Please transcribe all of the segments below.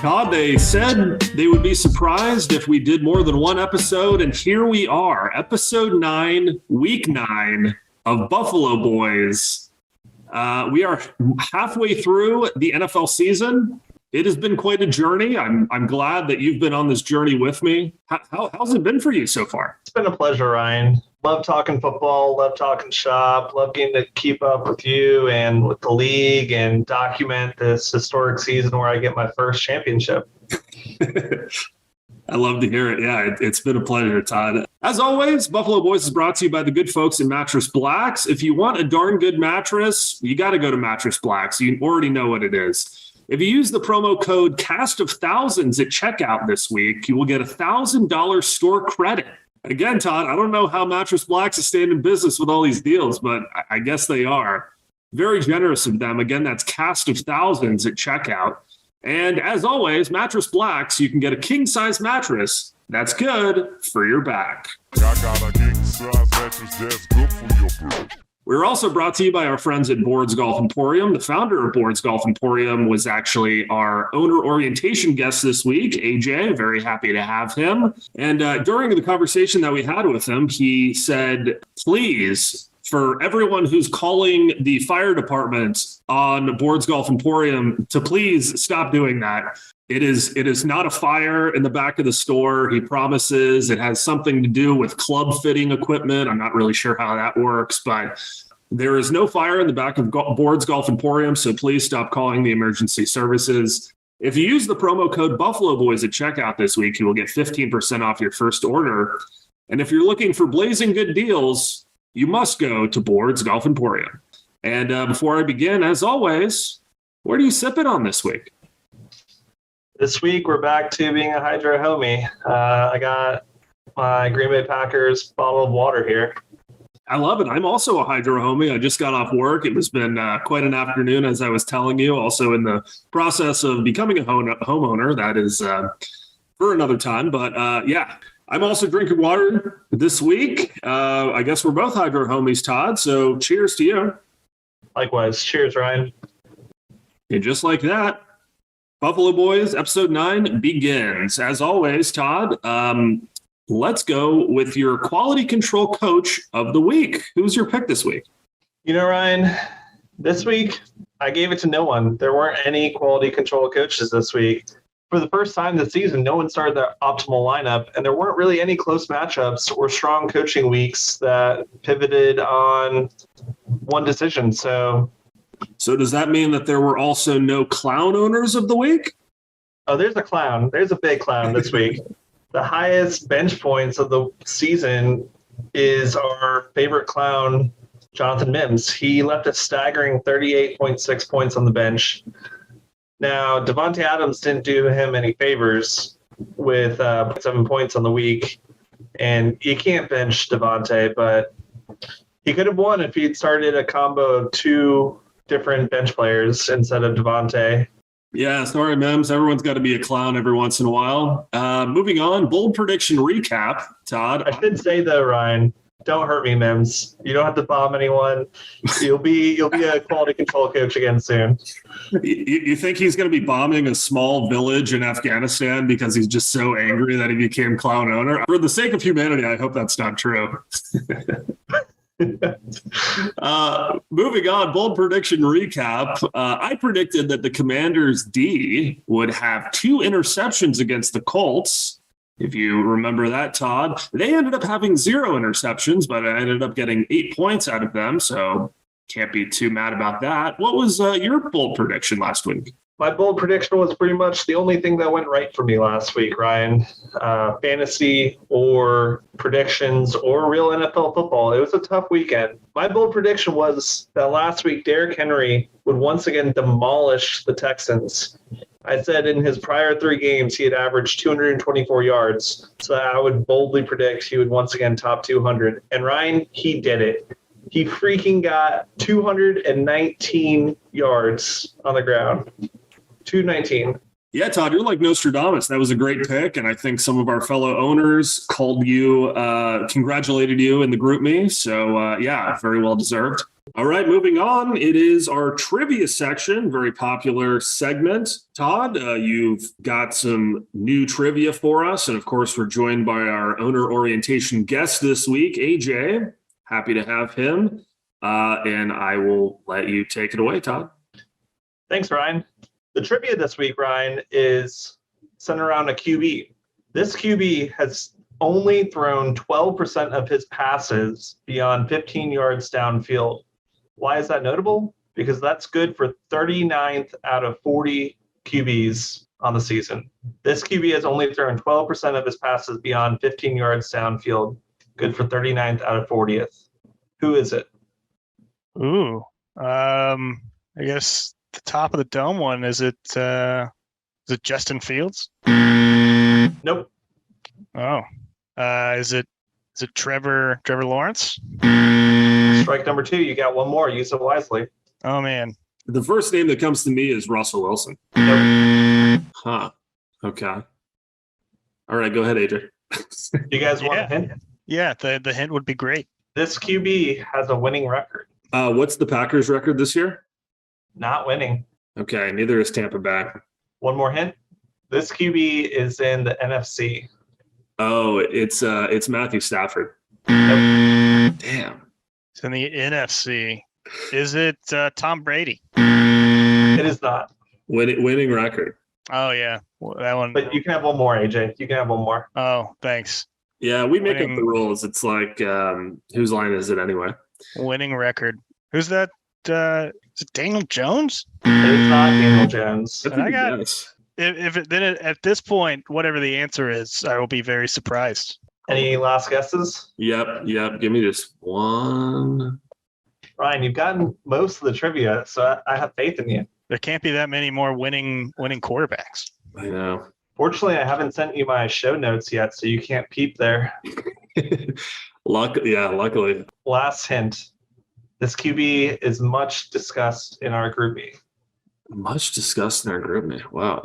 Todd, they said they would be surprised if we did more than one episode, and here we are, episode 9, week 9 of Buffalo Boys. We are halfway through the NFL season. It has been quite a journey. I'm glad that you've been on this journey with me. How's it been for you so far? It's been a pleasure, Ryan. Love talking football, love talking shop, love getting to keep up with you and with the league and document this historic season where I get my first championship. I love to hear it. Yeah, it's been a pleasure, Todd. As always, Buffalo Boys is brought to you by the good folks at Mattress Blacks. If you want a darn good mattress, you got to go to Mattress Blacks. You already know what it is. If you use the promo code Cast of Thousands at checkout this week, you will get $1,000 store credit. Again, Todd, I don't know how Mattress Blacks is staying in business with all these deals, but I guess they are. Very generous of them. Again, that's Cast of Thousands at checkout. And as always, Mattress Blacks, you can get a king-size mattress that's good for your back. I got a king-size mattress that's good for your back. We're also brought to you by our friends at Boards Golf Emporium. The founder of Boards Golf Emporium was actually our owner orientation guest this week, AJ. Very happy to have him. And during the conversation that we had with him, he said, please, for everyone who's calling the fire department on Boards Golf Emporium to please stop doing that. It is not a fire in the back of the store. He promises it has something to do with club fitting equipment. I'm not really sure how that works, but there is no fire in the back of Boards Golf Emporium, so please stop calling the emergency services. If you use the promo code Buffalo Boys at checkout this week, you will get 15% off your first order. And if you're looking for blazing good deals, you must go to Boards Golf Emporium. And before I begin, as always, what are you sipping on this week? This week, we're back to being a Hydro homie. I got my Green Bay Packers bottle of water here. I love it. I'm also a Hydro homie. I just got off work. It has been quite an afternoon, as I was telling you. Also in the process of becoming a homeowner. That is for another time. But yeah, I'm also drinking water this week. I guess we're both Hydro homies, Todd. So cheers to you. Likewise. Cheers, Ryan. And just like that, Buffalo Boys, episode 9 begins. As always, Todd, let's go with your quality control coach of the week. Who's your pick this week? You know, Ryan, this week, I gave it to no one. There weren't any quality control coaches this week. For the first time this season, no one started their optimal lineup, and there weren't really any close matchups or strong coaching weeks that pivoted on one decision. So does that mean that there were also no clown owners of the week? Oh, there's a clown. There's a big clown this week. The highest bench points of the season is our favorite clown, Jonathan Mims. He left a staggering 38.6 points on the bench. Now, Devontae Adams didn't do him any favors with 7 points on the week. And you can't bench Devontae, but he could have won if he'd started a combo of 2 different bench players instead of Devontae. Yeah, sorry, Mims. Everyone's got to be a clown every once in a while. Moving on, bold prediction recap, Todd. I should say though, Ryan, don't hurt me, Mims. You don't have to bomb anyone. You'll be a quality control coach again soon. You think he's going to be bombing a small village in Afghanistan because he's just so angry that he became clown owner? For the sake of humanity, I hope that's not true. Moving on, bold prediction recap. I predicted that the Commanders D would have 2 interceptions against the Colts. If you remember that, Todd, they ended up having 0 interceptions, but I ended up getting 8 points out of them. So can't be too mad about that. What was your bold prediction last week? My bold prediction was pretty much the only thing that went right for me last week, Ryan. Fantasy or predictions or real NFL football. It was a tough weekend. My bold prediction was that last week Derrick Henry would once again demolish the Texans. I said in his prior 3 games he had averaged 224 yards. So I would boldly predict he would once again top 200. And Ryan, he did it. He freaking got 219 yards on the ground. 219. Yeah, Todd, you're like Nostradamus. That was a great pick. And I think some of our fellow owners called you, congratulated you in the group me. So, yeah, very well deserved. All right, moving on. It is our trivia section, very popular segment. Todd, you've got some new trivia for us. And of course, we're joined by our owner orientation guest this week, AJ. Happy to have him. And I will let you take it away, Todd. Thanks, Ryan. The trivia this week, Ryan, is centered around a QB. This QB has only thrown 12% of his passes beyond 15 yards downfield. Why is that notable? Because that's good for 39th out of 40 QBs on the season. This QB has only thrown 12% of his passes beyond 15 yards downfield. Good for 39th out of 40th. Who is it? Ooh, I guess the top of the dome one, is it Justin Fields? Nope. Oh, is it Trevor Lawrence? Strike number 2. You got one more. Use it wisely. Oh man, The first name that comes to me is Russell Wilson. Nope. Huh. Okay. All right, go ahead, AJ. You guys want a Yeah. hint? Yeah, the hint would be great. This QB has a winning record. What's the Packers record this year? Not winning. Okay, neither is Tampa Bay. One more hint. This QB is in the NFC. Oh, it's Matthew Stafford. Damn. It's in the NFC. Is it Tom Brady? It is not. Winning record. Oh yeah, well, that one. But you can have one more, AJ. You can have one more. Oh, thanks. Yeah, we make up Winning. the rules. It's like, whose line is it anyway? Winning record. Who's that? Is it Daniel Jones? It is not Daniel Jones. That's And a I good got- guess. At this point, whatever the answer is, I will be very surprised. Any last guesses? Yep. Give me just one. Ryan, you've gotten most of the trivia, so I have faith in you. There can't be that many more winning quarterbacks. I know. Fortunately, I haven't sent you my show notes yet, so you can't peep there. Luckily. Last hint. This QB is much discussed in our groupie. Much discussed in our group, man. Wow.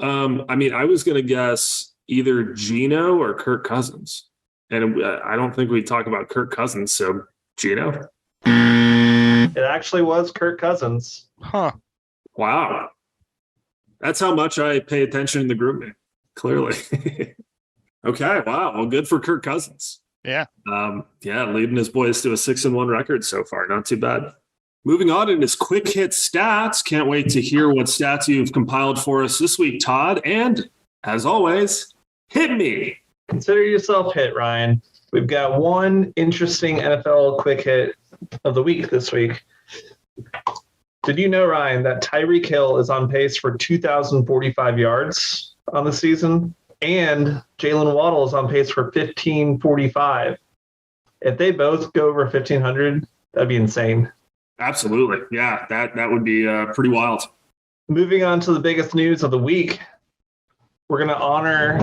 I was going to guess either Geno or Kirk Cousins. And I don't think we talk about Kirk Cousins, so Geno. It actually was Kirk Cousins. Huh. Wow. That's how much I pay attention in the group, man. Clearly. Okay. Wow. Well, good for Kirk Cousins. Yeah. Leading his boys to a 6-1 record so far. Not too bad. Moving on in his quick hit stats. Can't wait to hear what stats you've compiled for us this week, Todd. And as always, hit me. Consider yourself hit, Ryan. We've got one interesting NFL quick hit of the week this week. Did you know, Ryan, that Tyreek Hill is on pace for 2,045 yards on the season? And Jalen Waddle is on pace for 1,545. If they both go over 1,500, that'd be insane. Absolutely. Yeah, that would be pretty wild. Moving on to the biggest news of the week, we're going to honor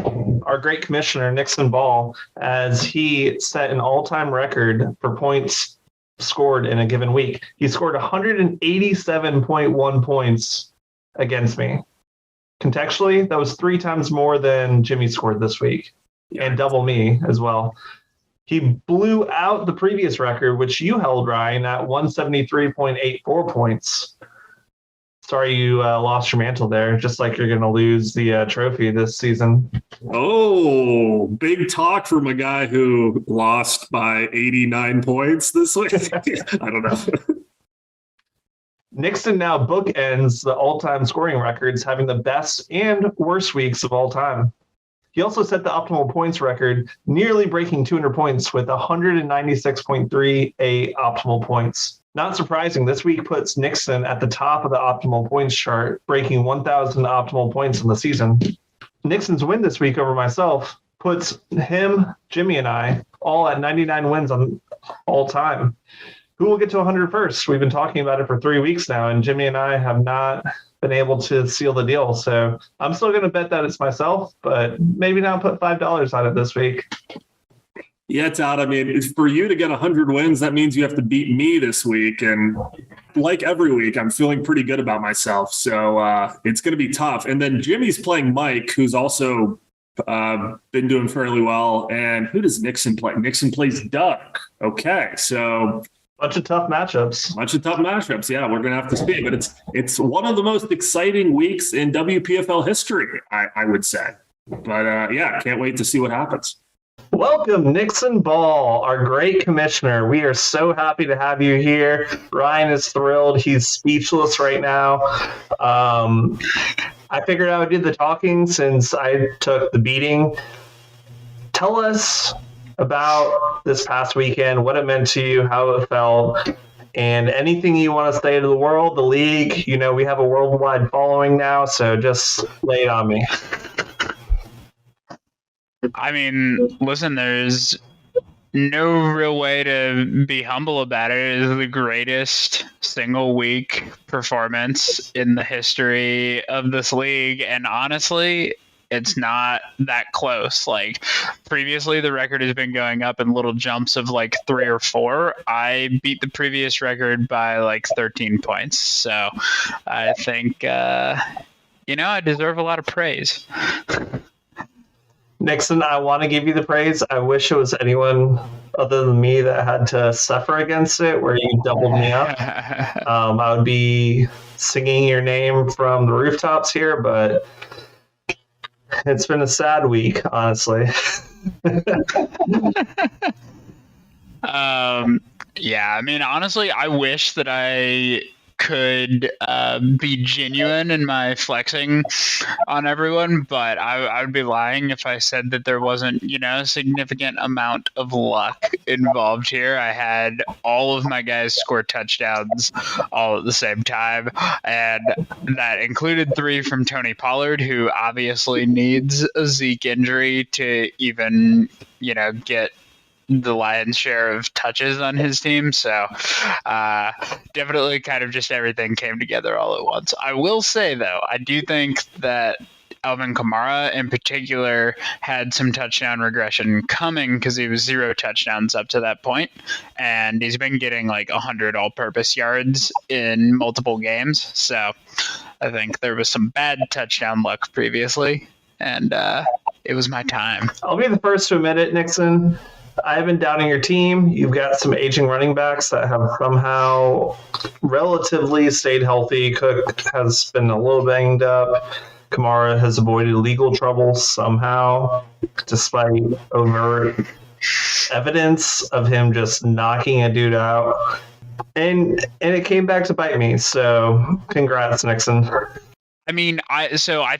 our great commissioner, Nixon Ball, as he set an all-time record for points scored in a given week. He scored 187.1 points against me. Contextually, that was 3 times more than Jimmy scored this week, and double me as well. He blew out the previous record, which you held, Ryan, at 173.84 points. Sorry you lost your mantle there, just like you're going to lose the trophy this season. Oh, big talk from a guy who lost by 89 points this week. I don't know. Nixon now bookends the all-time scoring records, having the best and worst weeks of all time. He also set the optimal points record, nearly breaking 200 points with 196.38 optimal points. Not surprising, this week puts Nixon at the top of the optimal points chart, breaking 1,000 optimal points in the season. Nixon's win this week over myself puts him, Jimmy, and I all at 99 wins on all time. Who will get to 100 first? We've been talking about it for 3 weeks now, and Jimmy and I have not been able to seal the deal. So I'm still going to bet that it's myself, but maybe not put $5 on it this week. Yeah, Todd. I mean, for you to get 100 wins, that means you have to beat me this week. And like every week, I'm feeling pretty good about myself. So it's going to be tough. And then Jimmy's playing Mike, who's also been doing fairly well. And who does Nixon play? Nixon plays Doug. Okay, so Bunch of tough matchups. Yeah, we're going to have to see. But it's one of the most exciting weeks in WPFL history, I would say. But yeah, can't wait to see what happens. Welcome, Nixon Ball, our great commissioner. We are so happy to have you here. Ryan is thrilled. He's speechless right now. I figured I would do the talking since I took the beating. Tell us about this past weekend, what it meant to you, how it felt, and anything you want to say to the world, the league. You know, we have a worldwide following now, so just lay it on me. I mean, listen, there's no real way to be humble about it. It is the greatest single week performance in the history of this league. And honestly, it's not that close. Like previously, the record has been going up in little jumps of like 3 or 4. I beat the previous record by like 13 points. So I think, I deserve a lot of praise. Nixon, I want to give you the praise. I wish it was anyone other than me that had to suffer against it, where you doubled me up. I would be singing your name from the rooftops here, but it's been a sad week, honestly. Yeah, I mean, honestly, I wish that I could be genuine in my flexing on everyone, but I would be lying if I said that there wasn't, a significant amount of luck involved here. I had all of my guys score touchdowns all at the same time, and that included 3 from Tony Pollard, who obviously needs a Zeke injury to even, get the lion's share of touches on his team. So definitely kind of just everything came together all at once. I will say, though, I do think that Alvin Kamara in particular had some touchdown regression coming because he was 0 touchdowns up to that point, and he's been getting like 100 all-purpose yards in multiple games. So I think there was some bad touchdown luck previously, and it was my time. I'll be the first to admit it, Nixon. I have been doubting your team. You've got some aging running backs that have somehow relatively stayed healthy. Cook has been a little banged up. Kamara has avoided legal trouble somehow, despite overt evidence of him just knocking a dude out. And it came back to bite me. So congrats, Nixon. I mean, I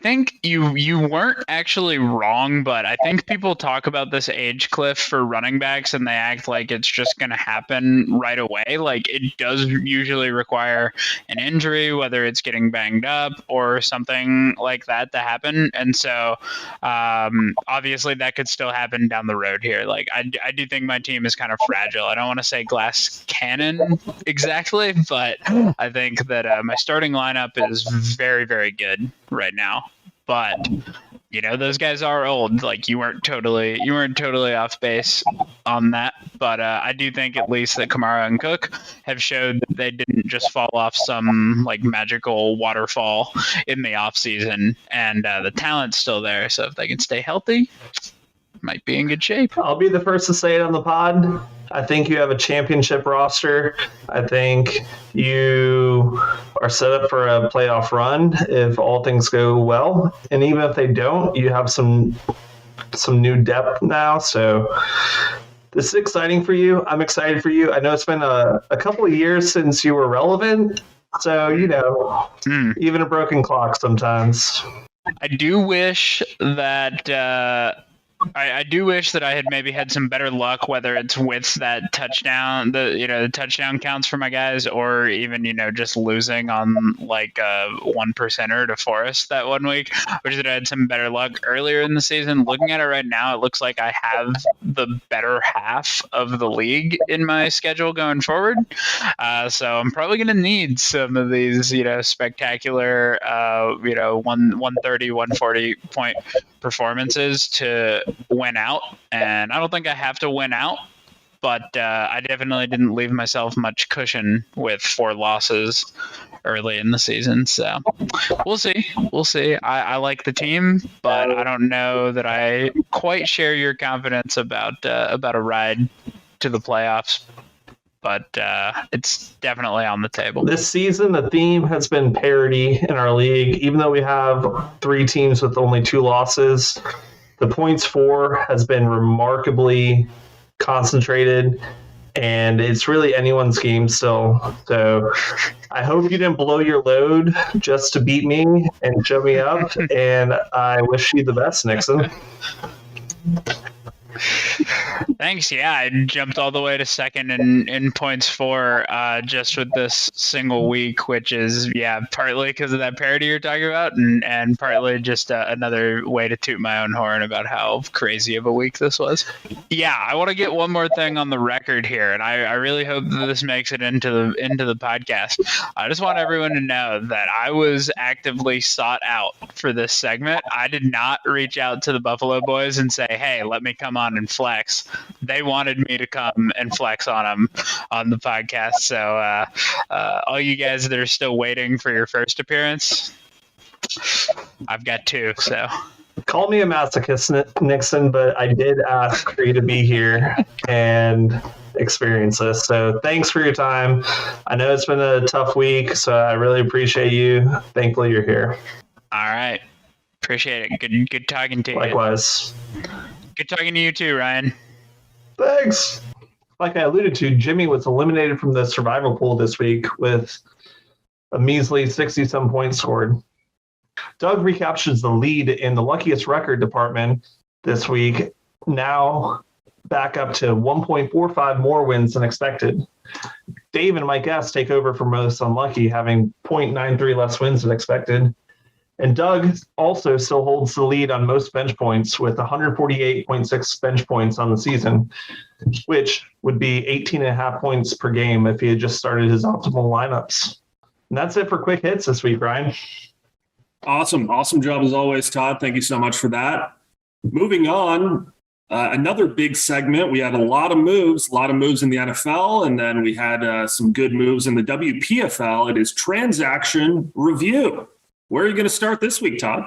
think you weren't actually wrong, but I think people talk about this age cliff for running backs and they act like it's just going to happen right away. Like it does usually require an injury, whether it's getting banged up or something like that to happen. And so obviously that could still happen down the road here. Like I do think my team is kind of fragile. I don't want to say glass cannon exactly, but I think that my starting lineup is very, very good right now, but those guys are old. Like you weren't totally off base on that, but I do think at least that Kamara and Cook have showed that they didn't just fall off some like magical waterfall in the off season, and the talent's still there. So if they can stay healthy, might be in good shape. I'll be the first to say it on the pod. I think you have a championship roster. I think you are set up for a playoff run if all things go well. And even if they don't, you have some new depth now. So this is exciting for you. I'm excited for you. I know it's been a couple of years since you were relevant. So, even a broken clock sometimes. I do wish that I do wish that I had maybe had some better luck, whether it's with that touchdown, the touchdown counts for my guys, or even, just losing on like a 1%er to Forest that one week. Wish that I had some better luck earlier in the season. Looking at it right now, it looks like I have the better half of the league in my schedule going forward. So I'm probably going to need some of these, spectacular, 130, 140 point performances to win out, and I don't think I have to win out, but I definitely didn't leave myself much cushion with 4 losses early in the season. So we'll see. We'll see. I like the team, but I don't know that I quite share your confidence about a ride to the playoffs. But it's definitely on the table. This season, the theme has been parity in our league. Even though we have 3 teams with only 2 losses, the points for has been remarkably concentrated, and it's really anyone's game still. So I hope you didn't blow your load just to beat me and show me up, and I wish you the best, Nixon. Thanks. Yeah, I jumped all the way to second in points for just with this single week, which is partly because of that parity you're talking about, and partly just another way to toot my own horn about how crazy of a week this was. Yeah, I want to get one more thing on the record here, and I really hope that this makes it into the podcast. I just want everyone to know that I was actively sought out for this segment. I did not reach out to the Buffalo Boys and say, "Hey, let me come on and flex." They wanted me to come and flex on them on the podcast. So all you guys that are still waiting for your first appearance, I've got 2. So call me a masochist, Nixon, but I did ask for you to be here and experience this. So thanks for your time. I know it's been a tough week, so I really appreciate you. Thankfully, you're here. All right. Appreciate it. Good talking to you. Likewise. Good talking to you too, Ryan. Thanks. Like I alluded to, Jimmy was eliminated from the survival pool this week with a measly 60-some points scored. Doug recaptures the lead in the luckiest record department this week, now back up to 1.45 more wins than expected. Dave and Mike S. take over for most unlucky, having 0.93 less wins than expected. And Doug also still holds the lead on most bench points with 148.6 bench points on the season, which would be 18.5 points per game if he had just started his optimal lineups. And that's it for quick hits this week, Ryan. Awesome job as always, Todd. Thank you so much for that. Moving on, another big segment. We had a lot of moves in the NFL, and then we had some good moves in the WPFL. It is transaction review. Where are you going to start this week, Todd?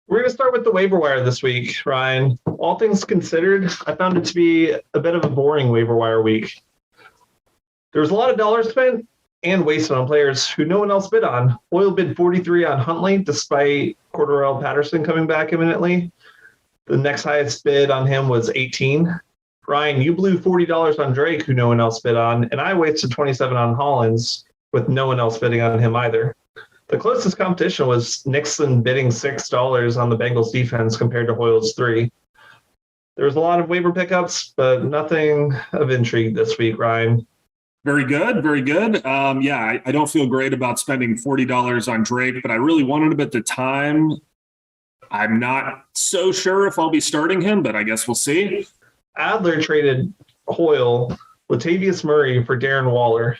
We're going to start with the waiver wire this week, Ryan. All things considered, I found it to be a bit of a boring waiver wire week. There was a lot of dollars spent and wasted on players who no one else bid on. Hoyle bid 43 on Huntley, despite Cordarrelle Patterson coming back imminently. The next highest bid on him was 18. Ryan, you blew $40 on Drake, who no one else bid on, and I wasted 27 on Hollins, with no one else bidding on him either. The closest competition was Nixon bidding $6 on the Bengals defense compared to Hoyle's 3. There was a lot of waiver pickups, but nothing of intrigue this week, Ryan. Very good. I don't feel great about spending $40 on Drake, but I really wanted him at the time. I'm not so sure if I'll be starting him, but I guess we'll see. Adler traded Hoyle, Latavius Murray for Darren Waller.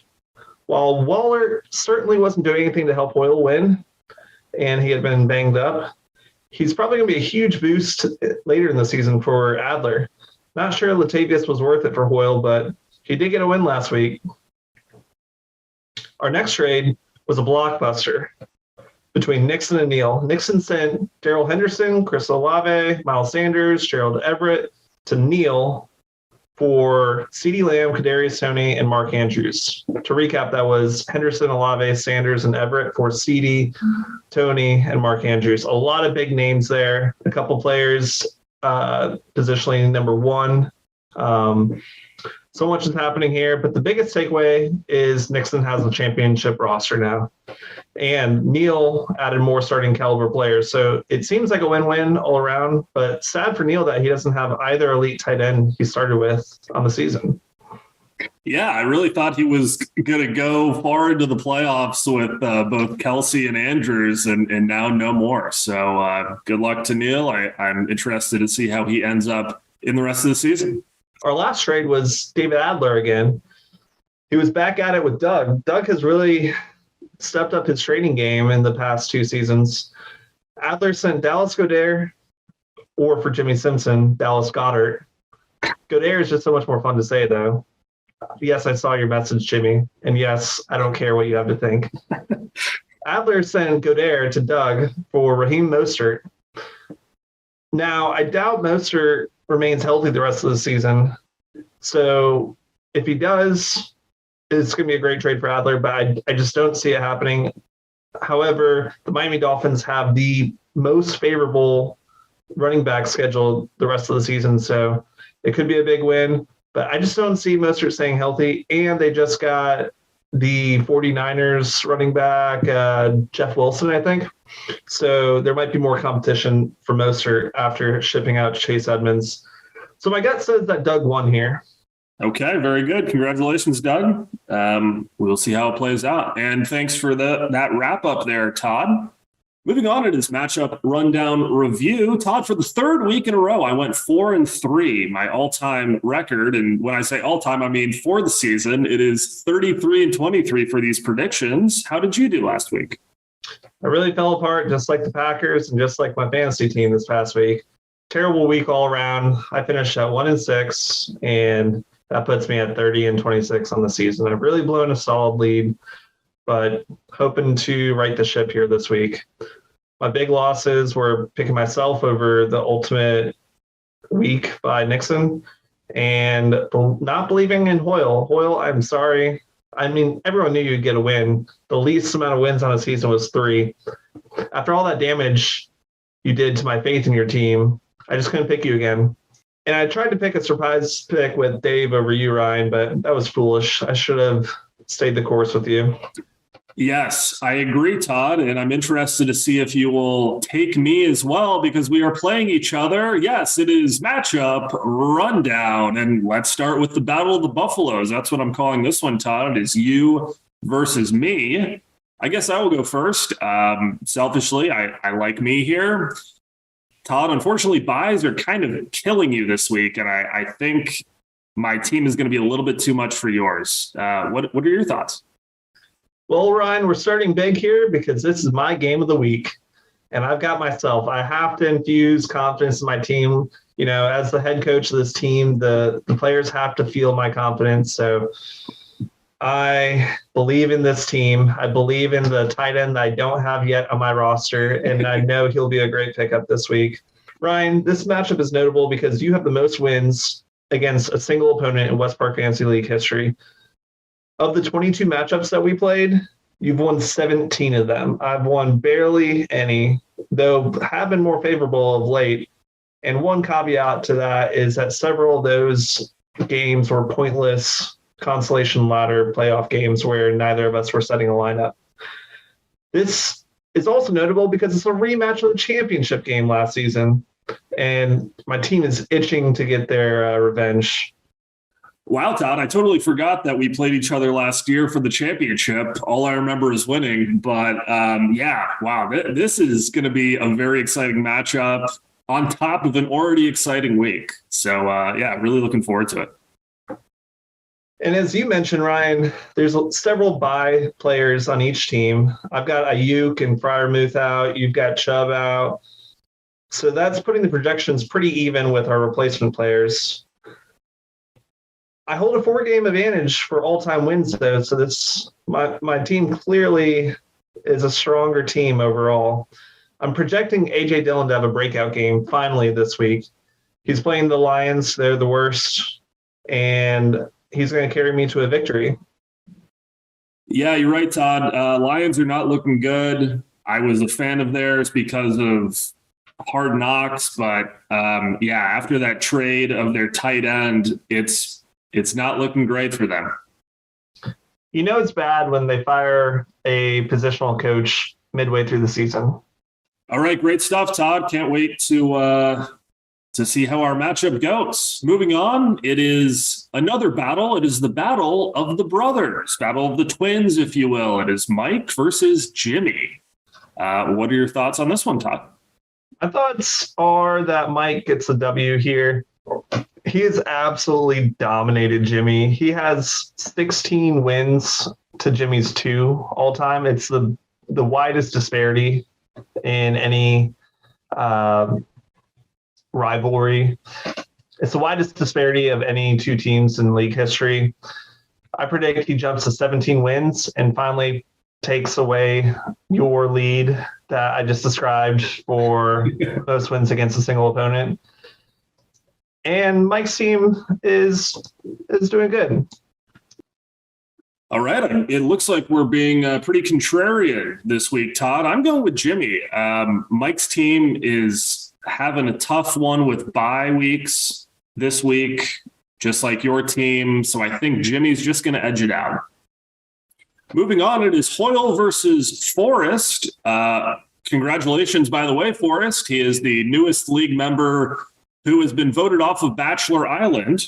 While Waller certainly wasn't doing anything to help Hoyle win, and he had been banged up, he's probably going to be a huge boost later in the season for Adler. Not sure Latavius was worth it for Hoyle, but he did get a win last week. Our next trade was a blockbuster between Nixon and Neal. Nixon sent Darrell Henderson, Chris Olave, Miles Sanders, Gerald Everett to Neal for CeeDee Lamb, Kadarius Toney, and Mark Andrews. To recap, that was Henderson, Olave, Sanders, and Everett for CeeDee, Toney, and Mark Andrews. A lot of big names there. A couple players positionally number 1. So much is happening here, but the biggest takeaway is Nixon has a championship roster now. And Neal added more starting caliber players. So it seems like a win-win all around, but sad for Neal that he doesn't have either elite tight end he started with on the season. Yeah, I really thought he was going to go far into the playoffs with both Kelsey and Andrews, and now no more. So good luck to Neal. I'm interested to see how he ends up in the rest of the season. Our last trade was David Adler again. He was back at it with Doug. Doug has really stepped up his trading game in the past 2 seasons. Adler sent Dallas Goedert, or for Jimmy Simpson, Dallas Goedert. Goedert is just so much more fun to say, though. Yes, I saw your message, Jimmy. And yes, I don't care what you have to think. Adler sent Goedert to Doug for Raheem Mostert. Now, I doubt Mostert remains healthy the rest of the season. So if he does, it's going to be a great trade for Adler, but I just don't see it happening. However, the Miami Dolphins have the most favorable running back schedule the rest of the season, so it could be a big win. But I just don't see Mostert staying healthy, and they just got the 49ers running back, Jeff Wilson, I think. So there might be more competition for Mostert after shipping out Chase Edmonds. So my gut says that Doug won here. Okay, very good. Congratulations, Doug. We'll see how it plays out. And thanks for that wrap up there, Todd. Moving on to this matchup rundown review. Todd, for the third week in a row, I went 4-3, my all-time record. And when I say all-time, I mean for the season. It is 33-23 for these predictions. How did you do last week? I really fell apart, just like the Packers and just like my fantasy team this past week. Terrible week all around. I finished at 1-6, and that puts me at 30-26 on the season. I've really blown a solid lead, but hoping to right the ship here this week. My big losses were picking myself over the ultimate week by Nixon and not believing in Hoyle. Hoyle, I'm sorry. I mean, everyone knew you'd get a win. The least amount of wins on a season was 3. After all that damage you did to my faith in your team, I just couldn't pick you again. And I tried to pick a surprise pick with Dave over you, Ryan, but that was foolish. I should have stayed the course with you. Yes, I agree, Todd, and I'm interested to see if you will take me as well because we are playing each other. Yes, it is matchup rundown, and let's start with the Battle of the Buffaloes. That's what I'm calling this one, Todd. It is you versus me. I guess I will go first. Selfishly, I like me here. Todd, unfortunately, buys are kind of killing you this week, and I think my team is going to be a little bit too much for yours. What are your thoughts? Well, Ryan, we're starting big here because this is my game of the week, and I've got myself. I have to infuse confidence in my team. You know, as the head coach of this team, the players have to feel my confidence. So I believe in this team. I believe in the tight end that I don't have yet on my roster, and I know he'll be a great pickup this week. Ryan, this matchup is notable because you have the most wins against a single opponent in West Park Fantasy League history. Of the 22 matchups that we played, you've won 17 of them. I've won barely any, though have been more favorable of late. And one caveat to that is that several of those games were pointless consolation ladder playoff games where neither of us were setting a lineup. This is also notable because it's a rematch of the championship game last season, and my team is itching to get their revenge. Wow, Todd, I totally forgot that we played each other last year for the championship. All I remember is winning. But yeah, wow, this is going to be a very exciting matchup on top of an already exciting week. So yeah, really looking forward to it. And as you mentioned, Ryan, there's several bye players on each team. I've got Ayuk and Freiermuth out. You've got Chubb out. So that's putting the projections pretty even with our replacement players. I hold a 4-game advantage for all-time wins, though, so this my team clearly is a stronger team overall. I'm projecting A.J. Dillon to have a breakout game finally this week. He's playing the Lions. They're the worst, and he's going to carry me to a victory. Yeah, you're right, Todd. Lions are not looking good. I was a fan of theirs because of Hard Knocks, but yeah, after that trade of their tight end, it's not looking great for them. You know it's bad when they fire a positional coach midway through the season. All right, great stuff, Todd. Can't wait to see how our matchup goes. Moving on, it is another battle. It is the battle of the brothers, battle of the twins, if you will. It is Mike versus Jimmy. What are your thoughts on this one, Todd? My thoughts are that Mike gets a W here. He has absolutely dominated Jimmy. He has 16 wins to Jimmy's 2 all time. It's the widest disparity in any rivalry. It's the widest disparity of any two teams in league history. I predict he jumps to 17 wins and finally takes away your lead that I just described for most wins against a single opponent. And Mike's team is doing good. All right. It looks like we're being pretty contrarian this week, Todd. I'm going with Jimmy. Mike's team is having a tough one with bye weeks this week, just like your team. So I think Jimmy's just going to edge it out. Moving on, it is Hoyle versus Forrest. Congratulations, by the way, Forrest. He is the newest league member who has been voted off of Bachelor Island.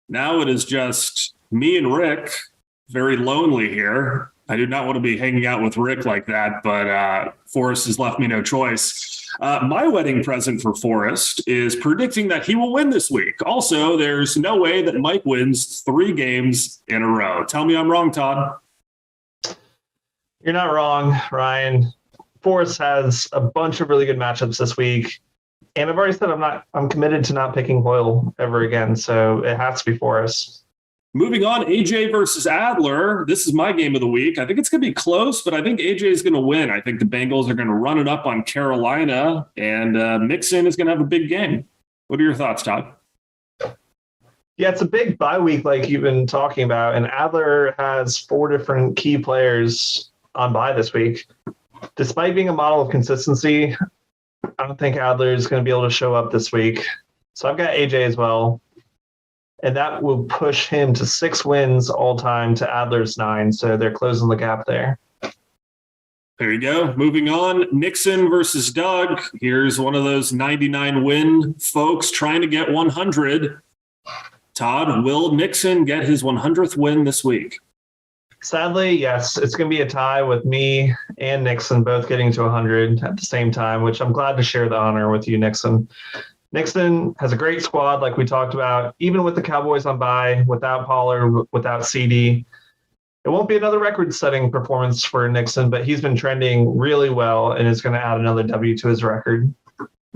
Now it is just me and Rick. Very lonely here. I do not want to be hanging out with Rick like that, but Forrest has left me no choice. My wedding present for Forrest is predicting that he will win this week. Also, there's no way that Mike wins 3 games in a row. Tell me I'm wrong, Todd. You're not wrong, Ryan. Forrest has a bunch of really good matchups this week. And I've already said I'm committed to not picking Hoyle ever again, so it has to be Forrest. Moving on, AJ versus Adler. This is my game of the week. I think it's going to be close, but I think AJ is going to win. I think the Bengals are going to run it up on Carolina, and Nixon is going to have a big game. What are your thoughts, Todd? Yeah, it's a big bye week like you've been talking about, and Adler has 4 different key players on bye this week. Despite being a model of consistency, I don't think Adler is going to be able to show up this week. So I've got AJ as well. And that will push him to 6 wins all time to Adler's 9. So they're closing the gap there. There you go. Moving on, Nixon versus Doug. Here's one of those 99 win folks trying to get 100. Todd, will Nixon get his 100th win this week? Sadly, yes. It's going to be a tie with me and Nixon both getting to 100 at the same time, which I'm glad to share the honor with you, Nixon. Nixon has a great squad, like we talked about, even with the Cowboys on bye, without Pollard, without CD. It won't be another record-setting performance for Nixon, but he's been trending really well and is going to add another W to his record.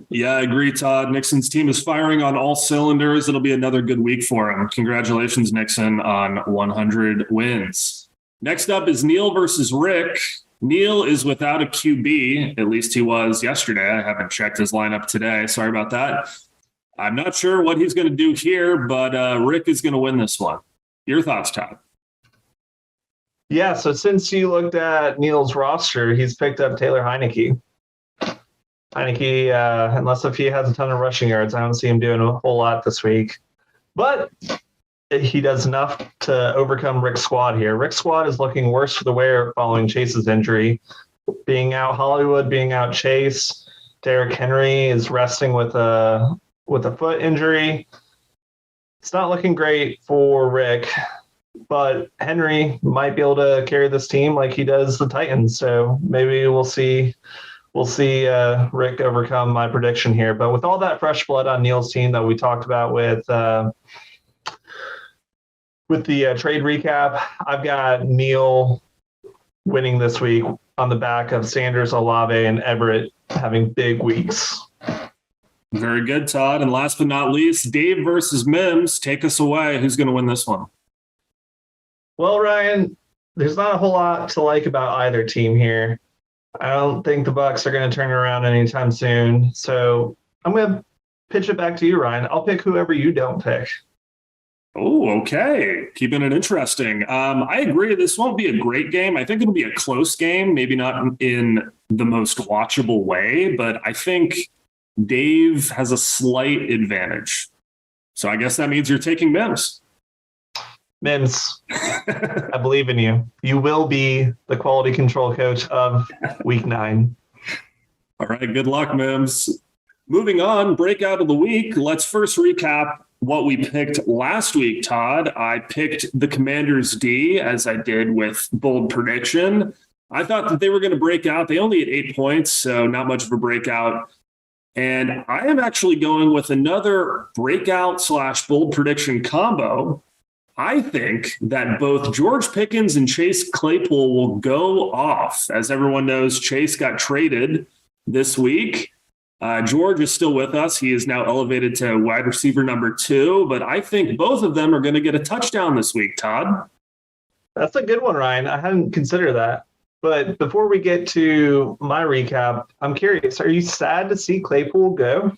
Yeah, I agree, Todd. Nixon's team is firing on all cylinders. It'll be another good week for him. Congratulations, Nixon, on 100 wins. Next up is Neil versus Rick. Neil is without a QB. At least he was yesterday. I haven't checked his lineup today. Sorry about that. I'm not sure what he's going to do here, but Rick is going to win this one. Your thoughts, Todd? Yeah, so since you looked at Neil's roster, he's picked up Taylor Heineke. Heineke, unless if he has a ton of rushing yards, I don't see him doing a whole lot this week. But he does enough to overcome Rick's squad here. Rick's squad is looking worse for the wear following Chase's injury. Being out Hollywood, being out Chase. Derrick Henry is resting with a foot injury. It's not looking great for Rick, but Henry might be able to carry this team like he does the Titans. So maybe we'll see Rick overcome my prediction here. But with all that fresh blood on Neil's team that we talked about with the trade recap, I've got Neil winning this week on the back of Sanders, Olave, and Everett having big weeks. Very good, Todd. And last but not least, Dave versus Mims. Take us away. Who's going to win this one? Well, Ryan, there's not a whole lot to like about either team here. I don't think the Bucs are going to turn around anytime soon. So I'm going to pitch it back to you, Ryan. I'll pick whoever you don't pick. Oh, okay. Keeping it interesting. I agree. This won't be a great game. I think it'll be a close game, maybe not in the most watchable way, but I think Dave has a slight advantage. So I guess that means you're taking Mims. Mims, I believe in you. You will be the quality control coach of Week 9. All right. Good luck, Mims. Moving on, breakout of the week. Let's first recap what we picked last week, Todd. I picked the Commanders D, as I did with bold prediction. I thought that they were going to break out. They only had 8 points, so not much of a breakout. And I am actually going with another breakout / bold prediction combo. I think that both George Pickens and Chase Claypool will go off. As everyone knows, Chase got traded this week. George is still with us. He is now elevated to wide receiver number 2, but I think both of them are going to get a touchdown this week, Todd. That's a good one, Ryan. I hadn't considered that. But before we get to my recap, I'm curious, are you sad to see Claypool go?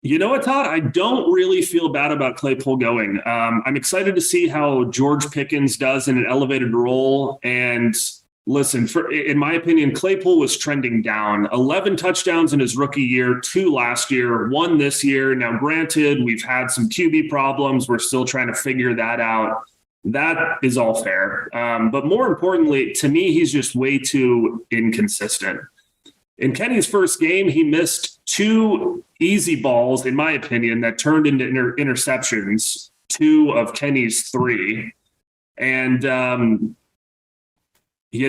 You know what, Todd? I don't really feel bad about Claypool going. I'm excited to see how George Pickens does in an elevated role. And listen, in my opinion, Claypool was trending down. 11 touchdowns in his rookie year, 2 last year, 1 this year. Now, granted, we've had some QB problems. We're still trying to figure that out. That is all fair. But more importantly, to me, he's just way too inconsistent. In Kenny's first game, he missed 2 easy balls, in my opinion, that turned into interceptions, 2 of Kenny's 3. And, he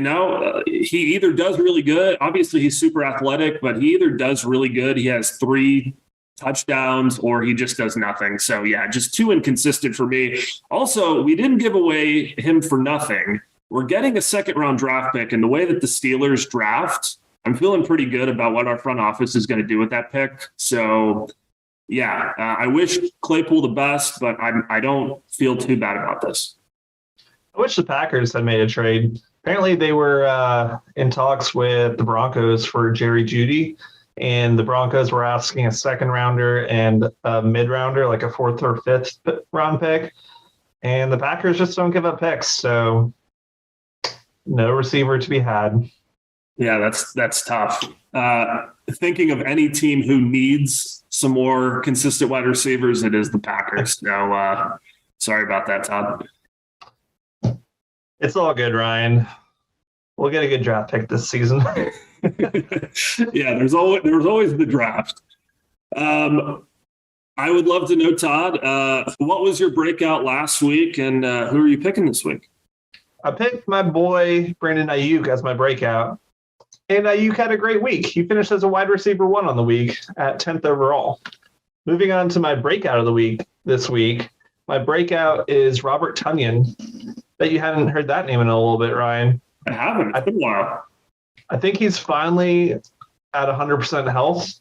either does really good. Obviously, he's super athletic, but he either does really good. He has 3 touchdowns, or he just does nothing. So, yeah, just too inconsistent for me. Also, we didn't give away him for nothing. We're getting a second-round draft pick, and the way that the Steelers draft, I'm feeling pretty good about what our front office is going to do with that pick. So, yeah, I wish Claypool the best, but I don't feel too bad about this. I wish the Packers had made a trade. Apparently, they were in talks with the Broncos for Jerry Jeudy, and the Broncos were asking a second rounder and a mid rounder, like a 4th or 5th round pick. And the Packers just don't give up picks. So no receiver to be had. Yeah, that's tough. Thinking of any team who needs some more consistent wide receivers, it is the Packers. So sorry about that, Todd. It's all good, Ryan. We'll get a good draft pick this season. Yeah, there's always the draft. I would love to know, Todd, what was your breakout last week, and who are you picking this week? I picked my boy Brandon Ayuk as my breakout, and Ayuk had a great week. He finished as a wide receiver 1 on the week at 10th overall. Moving on to my breakout of the week this week, my breakout is Robert Tonyan. Bet you hadn't heard that name in a little bit, Ryan. I haven't. It's been a while. I think he's finally at 100% health,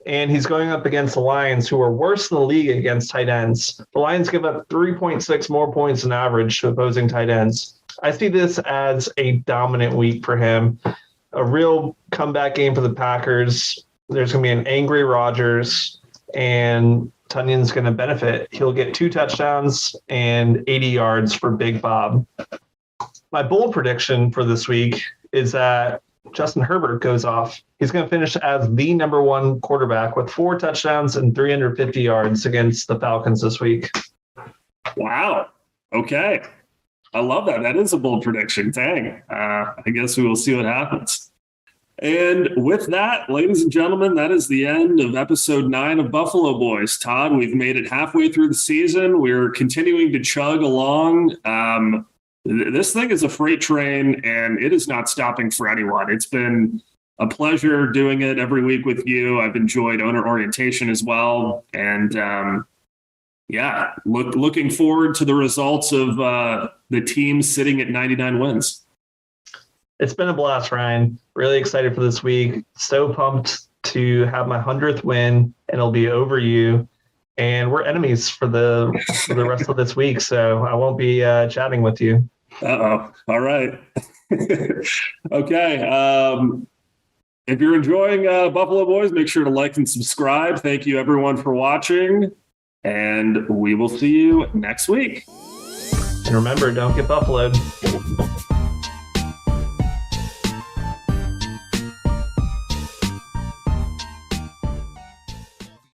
and he's going up against the Lions, who are worse than the league against tight ends. The Lions give up 3.6 more points than average to opposing tight ends. I see this as a dominant week for him, a real comeback game for the Packers. There's going to be an angry Rodgers, and Tunyan's going to benefit. He'll get 2 touchdowns and 80 yards for Big Bob. My bold prediction for this week is that Justin Herbert goes off. He's going to finish as the number 1 quarterback with 4 touchdowns and 350 yards against the Falcons this week. Wow. Okay. I love that. That is a bold prediction. Dang. I guess we will see what happens. And with that, ladies and gentlemen, that is the end of episode 9 of Buffalo Boys. Todd, we've made it halfway through the season. We're continuing to chug along. This thing is a freight train, and it is not stopping for anyone. It's been a pleasure doing it every week with you. I've enjoyed owner orientation as well. And looking forward to the results of the team sitting at 99 wins. It's been a blast, Ryan. Really excited for this week. So pumped to have my 100th win, and it'll be over you. And we're enemies for the rest of this week, so I won't be chatting with you. Uh-oh. All right. Okay. If you're enjoying Buffalo Boys, make sure to like and subscribe. Thank you, everyone, for watching, and we will see you next week. And remember, don't get buffaloed.